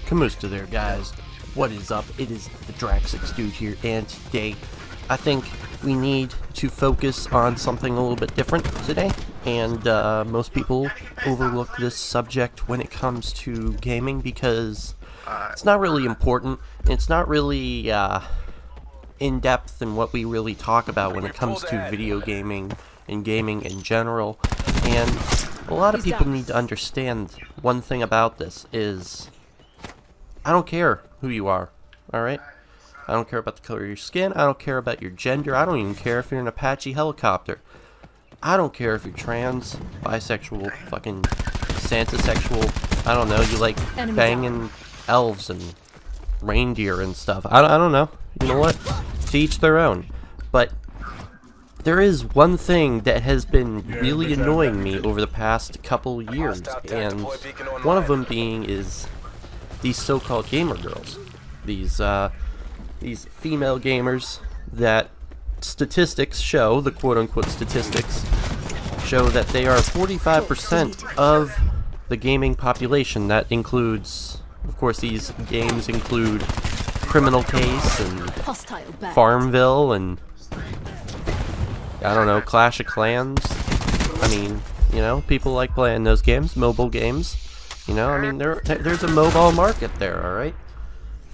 Kamusta there, guys. What is up? It is the Drax6 dude here, and today I think we need to focus on something a little bit different today. And most people overlook this subject when it comes to gaming because it's not really important. It's not really in depth in what we really talk about when it comes to video gaming and gaming in general. And a lot of people need to understand one thing about this is I don't care who you are, alright? I don't care about the color of your skin, I don't care about your gender, I don't even care if you're an Apache helicopter. I don't care if you're trans, bisexual, fucking Santa-sexual, I don't know, you like banging elves and reindeer and stuff. I don't know. You know what? To each their own. But there is one thing that has been really annoying me over the past couple years, and one of them being is these so-called gamer girls. These female gamers that statistics show, the quote-unquote statistics, show that they are 45% of the gaming population. That includes, of course, these games include Criminal Case and Farmville and, I don't know, Clash of Clans. I mean, you know, people like playing those games, mobile games. You know, I mean, there's a mobile market there, alright?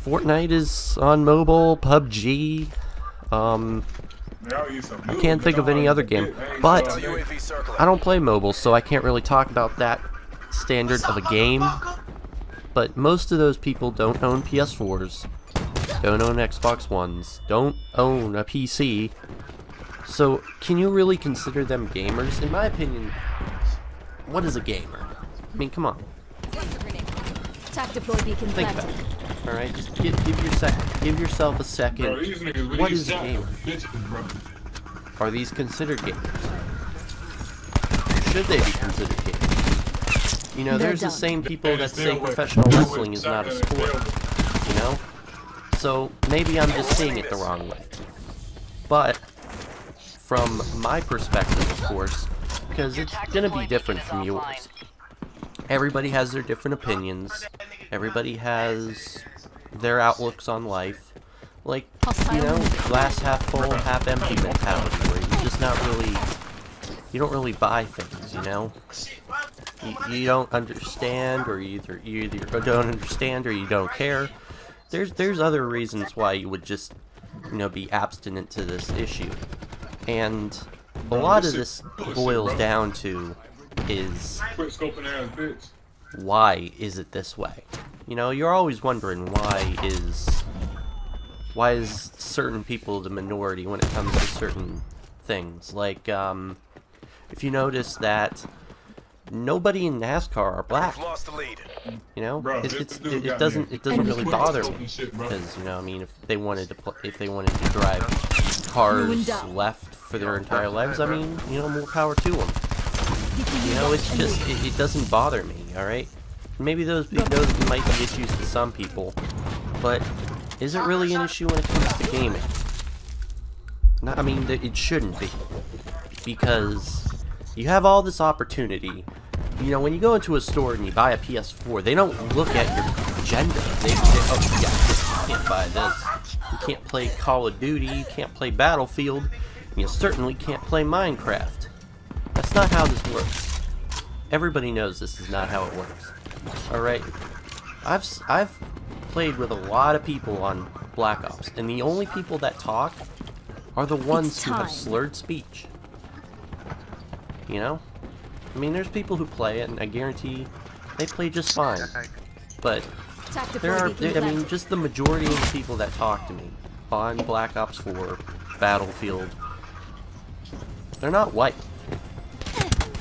Fortnite is on mobile, PUBG, I can't think of any other game, but I don't play mobile, so I can't really talk about that standard of a game. But most of those people don't own PS4s, don't own Xbox Ones, don't own a PC, so can you really consider them gamers? In my opinion, what is a gamer? I mean, come on. Think about it. Alright, just give yourself a second. What is a gamer? Are these considered gamers? Should they be considered gamers? You know, there's the same people that say professional wrestling is not a sport. You know? So, maybe I'm just seeing it the wrong way. But, from my perspective, of course, because it's gonna be different from yours. Everybody has their different opinions. Everybody has their outlooks on life. Like, you know, glass half full, half empty mentality, where you're just not really, you don't really buy things, you know? You don't understand, or you either don't understand or you don't care. There's other reasons why you would just, you know, be abstinent to this issue. And a lot of this boils down to is why is it this way? You know, you're always wondering why is certain people the minority when it comes to certain things. Like, if you notice that nobody in NASCAR are black. You know, it doesn't really bother me because, you know, I mean, if they wanted to drive cars left for their entire lives, I mean, you know, more power to them. You know, it's just it doesn't bother me. All right, maybe those might be issues to some people, but is it really an issue when it comes to gaming? No, I mean, it shouldn't be, because you have all this opportunity. You know, when you go into a store and you buy a PS4, they don't look at your gender. They oh yeah, you can't buy this. You can't play Call of Duty. You can't play Battlefield. And you certainly can't play Minecraft. That's not how this works. Everybody knows this is not how it works. Alright? I've played with a lot of people on Black Ops, and the only people that talk are the ones who have slurred speech. You know? I mean, there's people who play it, and I guarantee they play just fine. But I mean, just the majority of the people that talk to me on Black Ops 4, Battlefield, they're not white.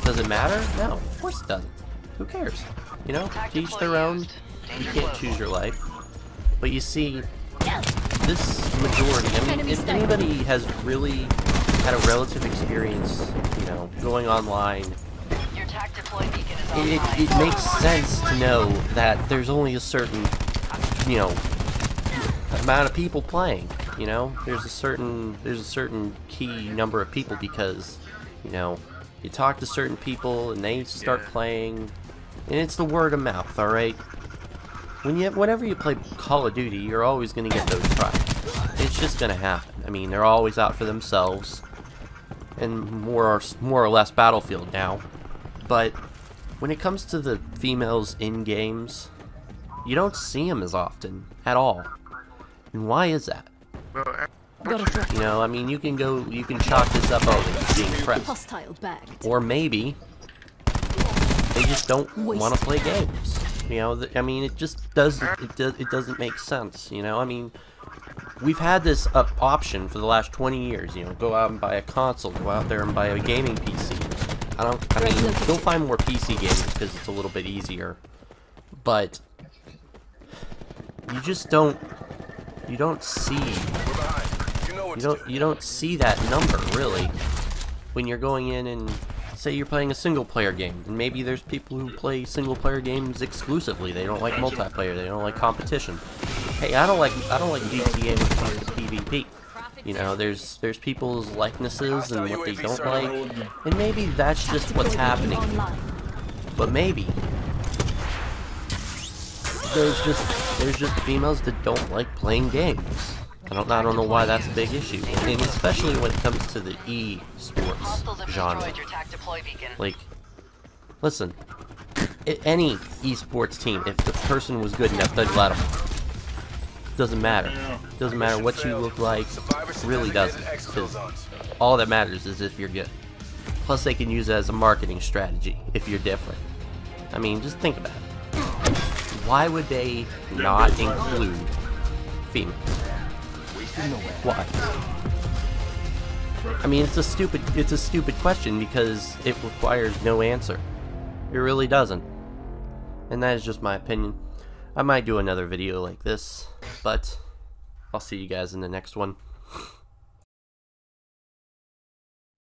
Does it matter? No, of course it doesn't. Who cares? You know, to each their own. You can't choose your life. But you see, this majority, I mean, if anybody has really had a relative experience, you know, going online, it makes sense to know that there's only a certain, you know, amount of people playing. You know, there's a certain key number of people because, you know, you talk to certain people and they start playing, and it's the word of mouth, alright? Whenever you play Call of Duty, you're always going to get those tribes. It's just going to happen. I mean, they're always out for themselves, and more or less Battlefield now. But when it comes to the females in games, you don't see them as often at all. And why is that? You know, I mean, you can chalk this up as being pressed, or maybe they just don't want to play games. You know, I mean, it just doesn't make sense. You know, I mean, we've had this option for the last 20 years. You know, go out and buy a console, go out there and buy a gaming PC. I mean, you'll find more PC games because it's a little bit easier, but you just don't see that number really when you're going in and say you're playing a single player game, and maybe there's people who play single player games exclusively. They don't like multiplayer, they don't like competition. Hey, I don't like GTA when it comes to PvP. You know, there's people's likenesses and what they don't like, and maybe that's just what's happening. But maybe there's just females that don't like playing games. I don't know why that's a big issue, and especially when it comes to the e-sports genre. Like, listen, any esports team, if the person was good enough, they'd let them. Doesn't matter. Doesn't matter what you look like. Really doesn't. Because all that matters is if you're good. Plus, they can use it as a marketing strategy if you're different. I mean, just think about it. Why would they not include females? Why? I mean, it's a stupid question because it requires no answer. It really doesn't. And that is just my opinion. I might do another video like this, but I'll see you guys in the next one.